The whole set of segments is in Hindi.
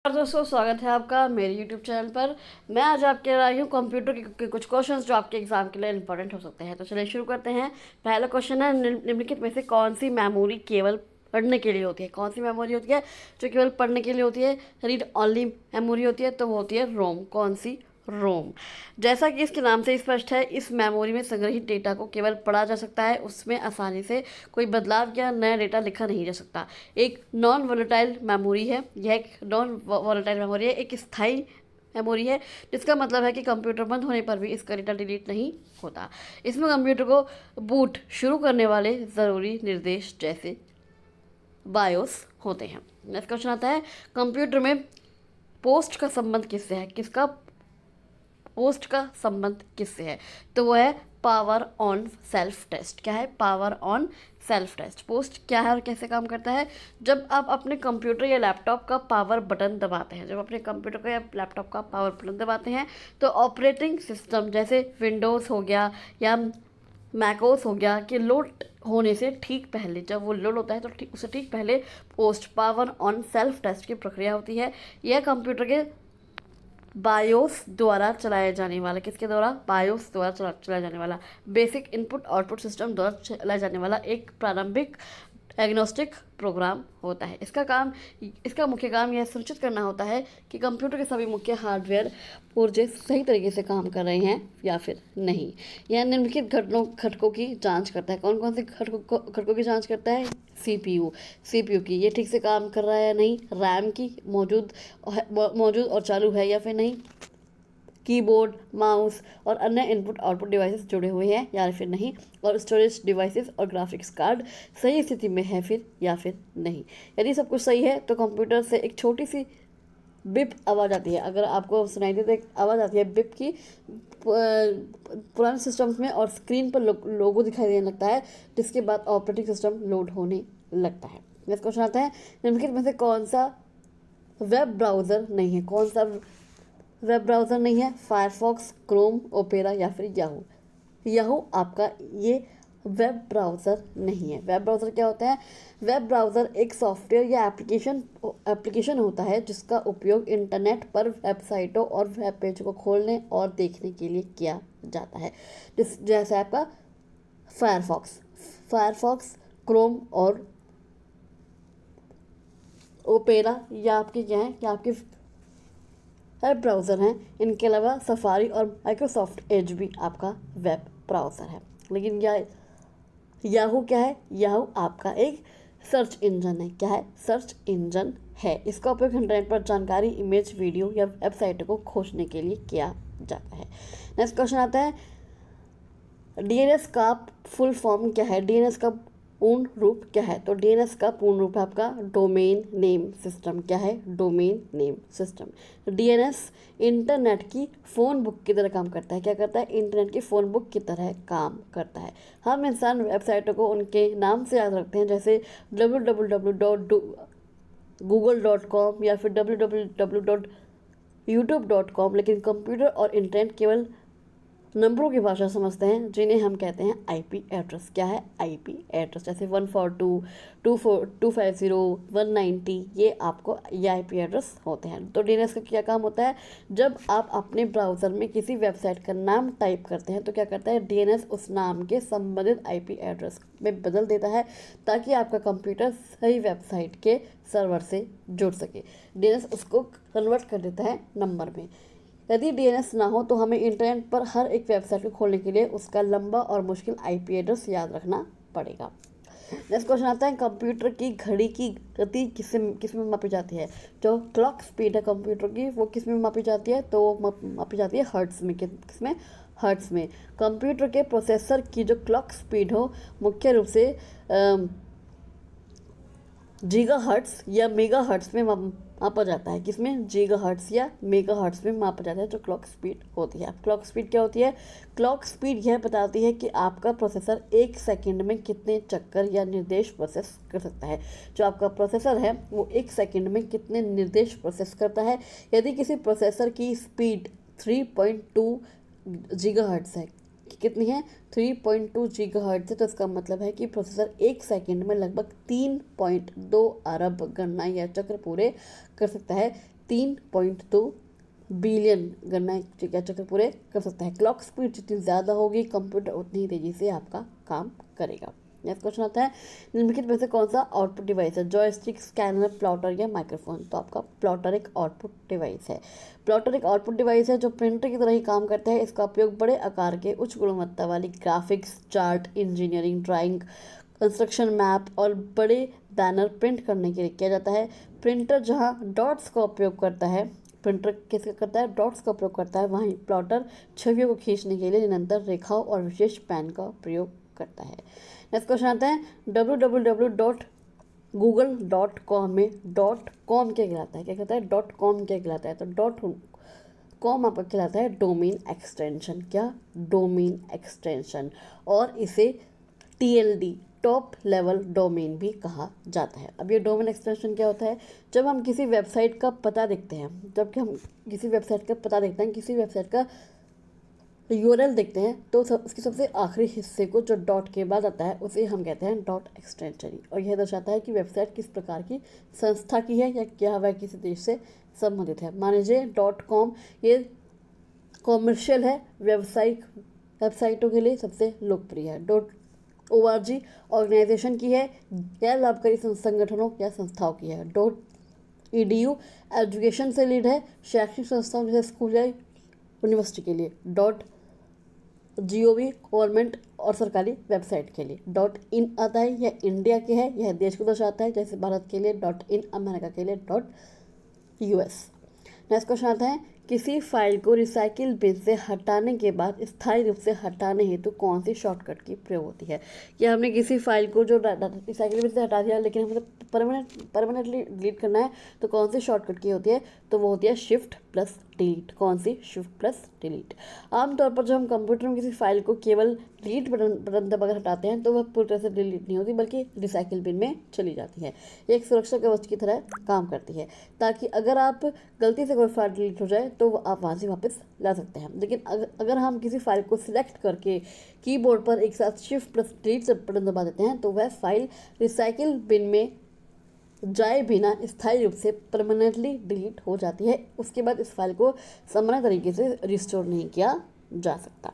और दोस्तों, स्वागत है आपका मेरे YouTube चैनल पर। मैं आज आपके लाई हूँ कंप्यूटर के कुछ क्वेश्चंस जो आपके एग्जाम के लिए इंपॉर्टेंट हो सकते हैं। तो चलिए शुरू करते हैं। पहला क्वेश्चन है, निम्नलिखित में से कौन सी मेमोरी केवल पढ़ने के लिए होती है? कौन सी मेमोरी होती है जो केवल पढ़ने के लिए होती है? रीड ओनली मेमोरी होती है, तो वो होती है रोम। कौन सी? रोम। जैसा कि इसके नाम से स्पष्ट है, इस मेमोरी में संग्रहित डेटा को केवल पढ़ा जा सकता है, उसमें आसानी से कोई बदलाव या नया डेटा लिखा नहीं जा सकता। एक नॉन वोलेटाइल मेमोरी है। यह एक नॉन वोलेटाइल मेमोरी है, एक स्थायी मेमोरी है, जिसका मतलब है कि कंप्यूटर बंद होने पर भी इसका डेटा डिलीट नहीं होता। इसमें कंप्यूटर को बूट शुरू करने वाले ज़रूरी निर्देश जैसे बायोस होते हैं। नेक्स्ट क्वेश्चन आता है, कंप्यूटर में पोस्ट का संबंध किससे है? पोस्ट का संबंध किससे है? तो वो है पावर ऑन सेल्फ टेस्ट। क्या है? Power on self test. Post क्या है और कैसे काम करता है? जब आप अपने कंप्यूटर या लैपटॉप का पावर बटन दबाते हैं, तो ऑपरेटिंग सिस्टम जैसे विंडोज़ हो गया या मैकोस हो गया कि लोड होने से ठीक पहले, जब वो लोड होता है तो उससे ठीक पहले post power on self test की प्रक्रिया होती है। यह कंप्यूटर के बायोस द्वारा चलाया जाने वाला, किसके द्वारा? बायोस द्वारा चलाया जाने वाला, बेसिक इनपुट आउटपुट सिस्टम द्वारा चलाया जाने वाला एक प्रारंभिक एग्नोस्टिक प्रोग्राम होता है। इसका मुख्य काम यह सुनिश्चित करना होता है कि कंप्यूटर के सभी मुख्य हार्डवेयर पुर्जे सही तरीके से काम कर रहे हैं या फिर नहीं। यह निम्नलिखित घटकों की जांच करता है। कौन कौन से घटकों की जांच करता है? सीपीयू की, ये ठीक से काम कर रहा है या नहीं। रैम की, मौजूद और चालू है या फिर नहीं। कीबोर्ड, माउस और अन्य इनपुट आउटपुट डिवाइसेस जुड़े हुए हैं या फिर नहीं। और स्टोरेज डिवाइसेस और ग्राफिक्स कार्ड सही स्थिति में है फिर या फिर नहीं। यदि सब कुछ सही है तो कंप्यूटर से एक छोटी सी बिप आवाज़ आती है। अगर आपको सुनाई दे तो एक आवाज़ आती है बिप की। पुराने सिस्टम्स में और स्क्रीन पर लोगो दिखाई देने लगता है, जिसके बाद ऑपरेटिंग सिस्टम लोड होने लगता है। नेक्स्ट क्वेश्चन आता है, निम्नलिखित में से कौन सा वेब ब्राउज़र नहीं है? कौन सा वेब ब्राउज़र नहीं है? फायरफॉक्स, क्रोम, ओपेरा या फिर याहू। याहू आपका ये वेब ब्राउज़र नहीं है। वेब ब्राउज़र क्या होता है? वेब ब्राउज़र एक सॉफ्टवेयर या एप्लीकेशन होता है जिसका उपयोग इंटरनेट पर वेबसाइटों और वेब पेज को खोलने और देखने के लिए किया जाता है। जैसे आपका फायरफॉक्स, क्रोम और ओपेरा, या आपके क्या है, या आपके वेब ब्राउज़र हैं। इनके अलावा सफारी और माइक्रोसॉफ्ट एज भी आपका वेब ब्राउज़र है। लेकिन याहू क्या है? याहू आपका एक सर्च इंजन है। क्या है? सर्च इंजन है। इसका उपयोग इंटरनेट पर जानकारी, इमेज, वीडियो या वेबसाइट को खोजने के लिए किया जाता है। नेक्स्ट क्वेश्चन आता है, डीएनएस का फुल फॉर्म क्या है? डीएनएस का पूर्ण रूप क्या है? तो डीएनएस का पूर्ण रूप है आपका डोमेन नेम सिस्टम। क्या है? Domain name system. DNS internet की फ़ोन बुक की तरह काम करता है। क्या करता है? इंटरनेट की फ़ोन बुक की तरह काम करता है। हम इंसान वेबसाइटों को उनके नाम से याद रखते हैं, जैसे www.google.com या फिर www.youtube.com, लेकिन कंप्यूटर और इंटरनेट केवल नंबरों की भाषा समझते हैं, जिन्हें हम कहते हैं आईपी एड्रेस। क्या है? IP address. जैसे 142, 250, 190, ये आईपी एड्रेस होते हैं। तो डीएनएस का क्या काम होता है? जब आप अपने ब्राउज़र में किसी वेबसाइट का नाम टाइप करते हैं तो क्या करता है? डीएनएस उस नाम के संबंधित आईपी एड्रेस में बदल देता है, ताकि आपका कंप्यूटर सही वेबसाइट के सर्वर से जुड़ सके। डीएनएस उसको कन्वर्ट कर देता है नंबर में। यदि डीएनएस ना हो तो हमें इंटरनेट पर हर एक वेबसाइट को खोलने के लिए उसका लंबा और मुश्किल आईपी एड्रेस याद रखना पड़ेगा। नेक्स्ट क्वेश्चन आता है, कंप्यूटर की घड़ी की गति किस में मापी जाती है? जो क्लॉक स्पीड है कंप्यूटर की, वो किस में मापी जाती है? तो मापी जाती है हर्ट्स में। किसमें? हर्ट्स में। कंप्यूटर के प्रोसेसर की जो क्लॉक स्पीड हो, मुख्य रूप से गीगाहर्ट्ज़ या मेगाहर्ट्ज़ में मापा जाता है। किसमें? गीगाहर्ट्ज़ या मेगाहर्ट्ज़ में मापा जाता है जो क्लॉक स्पीड होती है। क्लॉक स्पीड क्या होती है? क्लॉक स्पीड यह बताती है कि आपका प्रोसेसर एक सेकंड में कितने चक्कर या निर्देश प्रोसेस कर सकता है। जो आपका प्रोसेसर है वो एक सेकंड में कितने निर्देश प्रोसेस करता है। यदि किसी प्रोसेसर की स्पीड 3.2 गीगाहर्ट्ज़ है, कितनी है? 3.2 गीगाहर्ट्ज़ है, तो इसका मतलब है कि प्रोसेसर एक सेकंड में लगभग 3.2 अरब गणना या चक्र पूरे कर सकता है। 3.2 बिलियन गणना चक्र पूरे कर सकता है। क्लॉक स्पीड जितनी ज़्यादा होगी कंप्यूटर उतनी ही तेज़ी से आपका काम करेगा। नेक्स्ट क्वेश्चन आता है, निम्नलिखित में से कौन सा आउटपुट डिवाइस है? जॉयस्टिक, स्कैनर, प्लॉटर या माइक्रोफोन? तो आपका प्लॉटर एक आउटपुट डिवाइस है। प्लॉटर एक आउटपुट डिवाइस है जो प्रिंटर की तरह ही काम करता है। इसका उपयोग बड़े आकार के उच्च गुणवत्ता वाली graphics, chart, engineering drawing, construction map और बड़े बैनर प्रिंट करने के लिए किया जाता है। प्रिंटर जहां डॉट्स का उपयोग करता है, प्रिंटर किसका करता है? डॉट्स का उपयोग करता है। वहीं प्लॉटर छवियों को खींचने के लिए निरंतर रेखाओं और विशेष पेन का प्रयोग करता है। नेक्स्ट क्वेश्चन आता है, www.google.com में .com क्या कहलाता है? क्या कहता है? .com क्या कहलाता है? तो .com आपका कहलाता है डोमेन एक्सटेंशन। क्या? Domain extension. और इसे TLD टॉप लेवल डोमेन भी कहा जाता है। अब ये डोमेन एक्सटेंशन क्या होता है? जब हम किसी वेबसाइट का पता देखते हैं, किसी वेबसाइट का URL देखते हैं, तो उसके सबसे आखिरी हिस्से को जो डॉट के बाद आता है उसे हम कहते हैं डॉट एक्सटेंशन। और यह दर्शाता है कि वेबसाइट किस प्रकार की संस्था की है या क्या वह किसी देश से संबंधित है। मान लीजिए .com ये कॉमर्शियल है, वेबसाइटों के लिए सबसे लोकप्रिय है। .org ऑर्गेनाइजेशन की है या लाभकारी संगठनों या संस्थाओं की है। .edu एजुकेशन से लीड है, शैक्षणिक संस्थाओं जैसे स्कूल या यूनिवर्सिटी के लिए। .gov गवर्नमेंट और सरकारी वेबसाइट के लिए। .in आता है, यह इंडिया के है, यह देश को दर्शाता है, जैसे भारत के लिए .in, अमेरिका के लिए .us। नेक्स्ट क्वेश्चन आता है, किसी फाइल को रिसाइकिल बिन से हटाने के बाद स्थायी रूप से हटाने हेतु कौन सी शॉर्टकट की प्रयोग होती है? कि हमने किसी फाइल को जो रिसाइकिल बिन से हटा दिया लेकिन हमें परमानेंटली डिलीट करना है, तो कौन सी शॉर्टकट की होती है? तो वो होती है शिफ्ट प्लस डिलीट। कौन सी? Shift plus delete. आमतौर पर जब हम कंप्यूटर में किसी फाइल को केवल डिलीट बटन दबाकर हटाते हैं तो वह पूरी तरह से डिलीट नहीं होती बल्कि रिसाइकिल बिन में चली जाती है। ये एक सुरक्षा कवच की तरह काम करती है, ताकि अगर आप गलती से कोई फाइल डिलीट हो जाए तो आप वहाँ से वापस ला सकते हैं। लेकिन अगर हम किसी फाइल को सिलेक्ट करके कीबोर्ड पर एक साथ शिफ्ट प्लस डिलीट बटन दबा देते हैं तो वह फाइल रिसाइकिल बिन में जाए बिना स्थायी रूप से परमानेंटली डिलीट हो जाती है। उसके बाद इस फाइल को सामान्य तरीके से रिस्टोर नहीं किया जा सकता।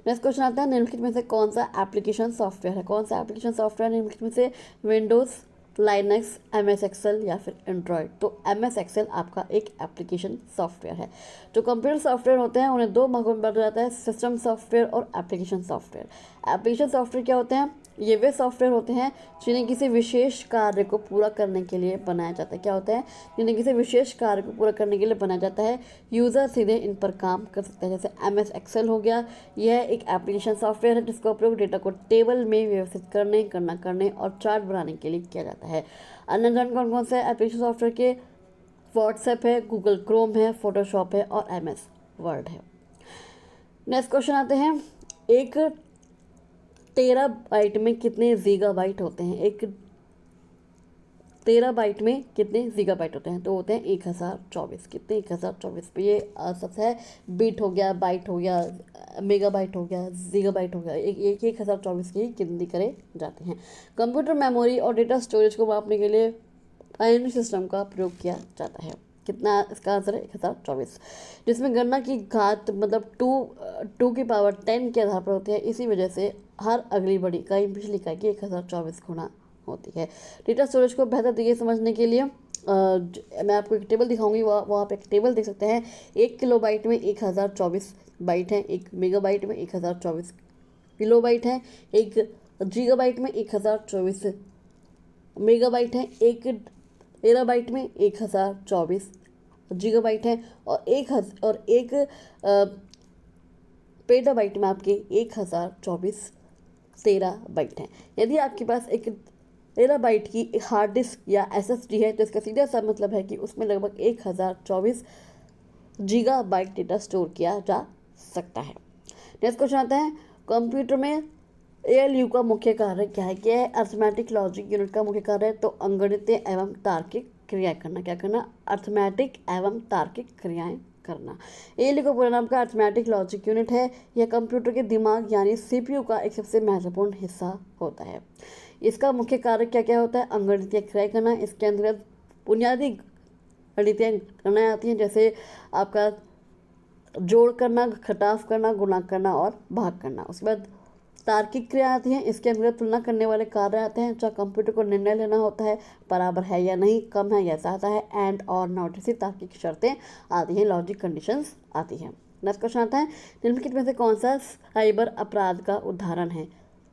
नेक्स्ट क्वेश्चन आता है, निम्नलिखित में से कौन सा एप्लीकेशन सॉफ्टवेयर है? कौन सा एप्लीकेशन सॉफ्टवेयर निम्नलिखित में से? विंडोज़, लाइनक्स, MS एक्सेल या फिर एंड्रॉयड? तो MS एक्सेल आपका एक एप्लीकेशन सॉफ्टवेयर है। जो कंप्यूटर सॉफ्टवेयर होते हैं उन्हें दो भागों में बांटा जाता है, सिस्टम सॉफ्टवेयर और एप्लीकेशन सॉफ्टवेयर। एप्लीकेशन सॉफ्टवेयर क्या होते हैं? ये वे सॉफ्टवेयर होते हैं जिन्हें किसी विशेष कार्य को पूरा करने के लिए बनाया जाता है। क्या होता है? जिन्हें किसी विशेष कार्य को पूरा करने के लिए बनाया जाता है। यूज़र सीधे इन पर काम कर सकते हैं। जैसे MS एक्सेल हो गया, यह एक एप्लीकेशन सॉफ्टवेयर है जिसका उपयोग डेटा को टेबल में व्यवस्थित करने और चार्ट बनाने के लिए किया जाता है। अन्य कौन कौन से एप्लीकेशन सॉफ्टवेयर के? व्हाट्सएप है, गूगल क्रोम है, फोटोशॉप है और MS वर्ड है। नेक्स्ट क्वेश्चन आते हैं, एक टेराबाइट में कितने गीगाबाइट होते हैं? एक टेराबाइट में कितने गीगाबाइट होते हैं? तो होते हैं 1024। कितने? 1024। ये सब है, बीट हो गया, बाइट हो गया, मेगाबाइट हो गया, गीगाबाइट हो गया, 1024 की गिनती करे जाते हैं। कंप्यूटर मेमोरी और डेटा स्टोरेज को मापने के लिए बाइनरी सिस्टम का प्रयोग किया जाता है। कितना? इसका आंसर है 1024, जिसमें गणना की घात मतलब 2 की पावर 10 के आधार पर होती है। इसी वजह से हर अगली बड़ी इकाई पिछली इकाई की 1024 गुना होती है। डेटा स्टोरेज को बेहतर तरीके से समझने के लिए मैं आपको एक टेबल दिखाऊंगी, वो आप एक टेबल देख सकते हैं। 1 किलोबाइट में 1024 बाइट हैं, 1 मेगाबाइट में 1024 किलोबाइट हैं, 1 गीगाबाइट में 1024 मेगाबाइट हैं, 1 टेराबाइट में 1024 गीगाबाइट हैं और एक पेटाबाइट में आपके 1024 टेराबाइट हैं। यदि आपके पास एक टेराबाइट की एक हार्ड डिस्क या SSD है तो इसका सीधा सा मतलब है कि उसमें लगभग 1024 गीगाबाइट डेटा स्टोर किया जा सकता है। नेक्स्ट क्वेश्चन आता है, कंप्यूटर में ALU का मुख्य कार्य क्या है? क्या है? अर्थमेटिक लॉजिक यूनिट का मुख्य कार्य है तो अंगणितीय एवं तार्किक क्रियाएं करना। क्या करना? अर्थमेटिक एवं तार्किक क्रियाएं करना। ALU का पूरा नाम का अर्थमेटिक लॉजिक यूनिट है। यह कंप्यूटर के दिमाग यानी CPU का एक सबसे महत्वपूर्ण हिस्सा होता है। इसका मुख्य कार्य क्या क्या होता है? अंगणितीय क्रियाएं करना। इसके अंतर्गत बुनियादी रणनीतियाँ गणनाएँ आती हैं, जैसे आपका जोड़ करना, घटाव करना, गुणा करना और भाग करना। उसके बाद तार्किक क्रिया आती हैं, इसके अंदर तुलना करने वाले कार्य आते हैं, जहाँ कंप्यूटर को निर्णय लेना होता है बराबर है या नहीं, कम है या ज़्यादा है, एंड और नॉट, जैसी तार्किक शर्तें आती हैं, लॉजिक कंडीशंस आती हैं। नेक्स्ट क्वेश्चन आता है, निम्नलिखित में से कौन सा साइबर अपराध का उदाहरण है?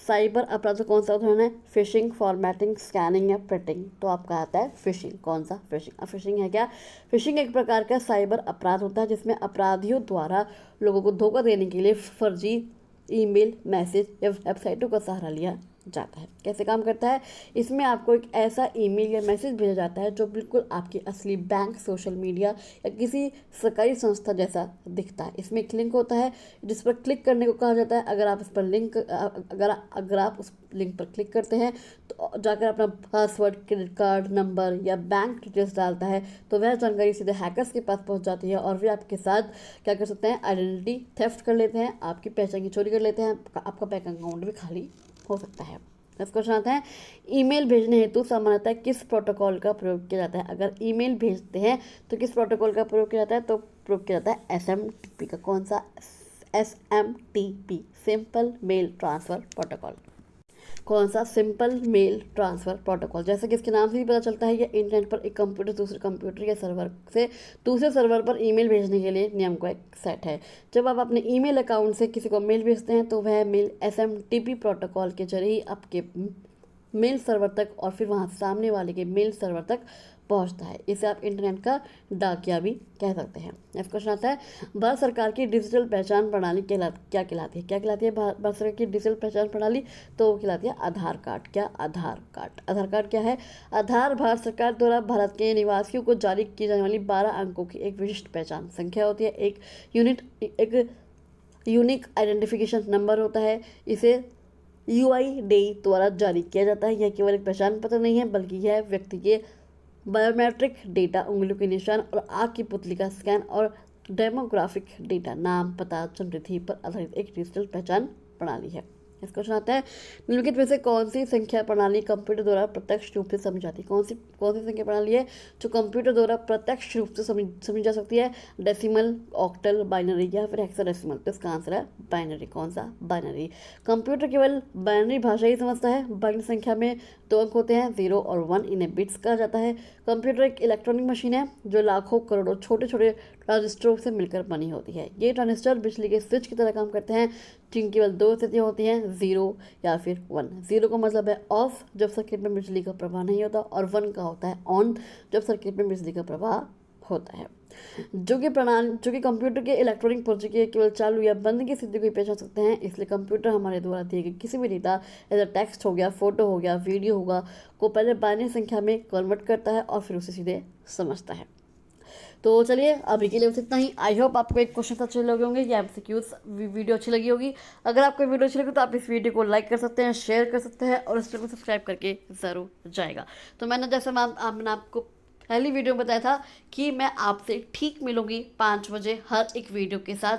साइबर अपराध का कौन सा उदाहरण है? फिशिंग, फॉर्मेटिंग, स्कैनिंग या प्रिंटिंग। तो आपका आता है फिशिंग। कौन सा? फिशिंग। फिशिंग है क्या? फिशिंग एक प्रकार का साइबर अपराध होता है जिसमें अपराधियों द्वारा लोगों को धोखा देने के लिए फर्जी ईमेल, मैसेज या वेबसाइटों का सहारा लिया जाता है। कैसे काम करता है? इसमें आपको एक ऐसा ईमेल या मैसेज भेजा जाता है जो बिल्कुल आपकी असली बैंक, सोशल मीडिया या किसी सरकारी संस्था जैसा दिखता है। इसमें एक लिंक होता है जिस पर क्लिक करने को कहा जाता है। अगर आप आप उस लिंक पर क्लिक करते हैं तो जाकर अपना पासवर्ड, क्रेडिट कार्ड नंबर या बैंक डिटेल्स डालता है तो वह जानकारी सीधे हैकर्स के पास पहुंच जाती है और वे आपके साथ क्या कर सकते हैं? आइडेंटिटी थेफ्ट कर लेते हैं, आपकी पहचान की चोरी कर लेते हैं, आपका बैंक अकाउंट भी खाली हो सकता है। नेक्स्ट क्वेश्चन आता है, ईमेल भेजने हेतु सामान्यतः किस प्रोटोकॉल का प्रयोग किया जाता है? अगर ईमेल भेजते हैं तो किस प्रोटोकॉल का प्रयोग किया जाता है? तो प्रयोग किया जाता है SMTP का। कौन सा? SMTP, simple mail transfer protocol. कौन सा? Simple mail transfer protocol. जैसे कि इसके नाम से भी पता चलता है, ये इंटरनेट पर एक कंप्यूटर दूसरे कंप्यूटर या सर्वर से दूसरे सर्वर पर ईमेल भेजने के लिए नियम का एक सेट है। जब आप अपने ईमेल अकाउंट से किसी को मेल भेजते हैं तो वह मेल SMTP प्रोटोकॉल के जरिए ही आपके मेल सर्वर तक और फिर वहाँ सामने वाले के मेल सर्वर तक पहुंचता है। इसे आप इंटरनेट का डाकिया भी कह सकते हैं। नेक्स्ट क्वेश्चन आता है, भारत सरकार की डिजिटल पहचान प्रणाली क्या कहलाती है? क्या कहलाती है भारत सरकार की डिजिटल पहचान प्रणाली? तो वो कहलाती है आधार कार्ड। क्या? आधार कार्ड। आधार कार्ड क्या है? आधार भारत सरकार द्वारा भारत के निवासियों को जारी की जाने वाली 12 अंकों की एक विशिष्ट पहचान संख्या होती है। एक यूनिक आइडेंटिफिकेशन नंबर होता है। इसे UID द्वारा जारी किया जाता है। यह केवल एक पहचान पत्र नहीं है बल्कि यह व्यक्ति के बायोमेट्रिक डेटा, उंगलियों के निशान और आँख की पुतली का स्कैन और डेमोग्राफिक डेटा, नाम, पता, जन्मतिथि पर आधारित एक डिजिटल पहचान प्रणाली है। इस क्वेश्चन आता है, निम्नलिखित में से कौन सी संख्या प्रणाली कंप्यूटर द्वारा प्रत्यक्ष रूप से समझी जाती है? कौन सी संख्या प्रणाली है जो कंप्यूटर द्वारा प्रत्यक्ष रूप से समझी जा सकती है? डेसिमल, ऑक्टल, बाइनरी या फिर हेक्साडेसिमल। तो इसका आंसर है बाइनरी। कौन सा? बाइनरी। कंप्यूटर केवल बाइनरी भाषा ही समझता है। बाइनरी संख्या में 2 अंक होते हैं, 0 और 1, इन्हें बिट्स कहा जाता है। कंप्यूटर एक इलेक्ट्रॉनिक मशीन है जो लाखों करोड़ों छोटे छोटे ट्रांजिस्टरों से मिलकर बनी होती है। ये ट्रांजिस्टर बिजली के स्विच की तरह काम करते हैं जिनकी केवल 2 स्थितियाँ होती हैं, 0 या फिर 1। 0 का मतलब है ऑफ, जब सर्किट में बिजली का प्रवाह नहीं होता, और 1 का होता है ऑन, जब सर्किट में बिजली का प्रवाह होता है। जो कि कंप्यूटर के इलेक्ट्रॉनिक प्रक्रिया केवल चालू या बंद की स्थिति को पहचान सकते हैं। इसलिए कंप्यूटर हमारे द्वारा दिए गए किसी भी डेटा, जैसे टेक्स्ट हो गया, फोटो हो गया, वीडियो होगा, को पहले बाइनरी संख्या में कन्वर्ट करता है और फिर उसे सीधे समझता है। तो चलिए अभी के लिए बस इतना ही। आई होप आपको एक क्वेश्चन अच्छे लगे होंगे या MCQs वीडियो अच्छी लगी होगी। अगर आपको वीडियो अच्छी लगी तो आप इस वीडियो को लाइक कर सकते हैं, शेयर कर सकते हैं और इस चैनल को सब्सक्राइब करके ज़रूर जाएगा। तो मैंने मैंने आपको पहली वीडियो में बताया था कि मैं आपसे ठीक मिलूंगी 5 बजे हर एक वीडियो के साथ,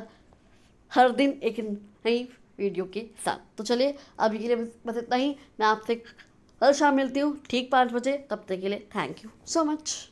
हर दिन एक नई वीडियो के साथ। तो चलिए अभी के लिए बस इतना ही। मैं आपसे कल शाम मिलती हूँ ठीक 5 बजे। तब तक के लिए थैंक यू सो मच।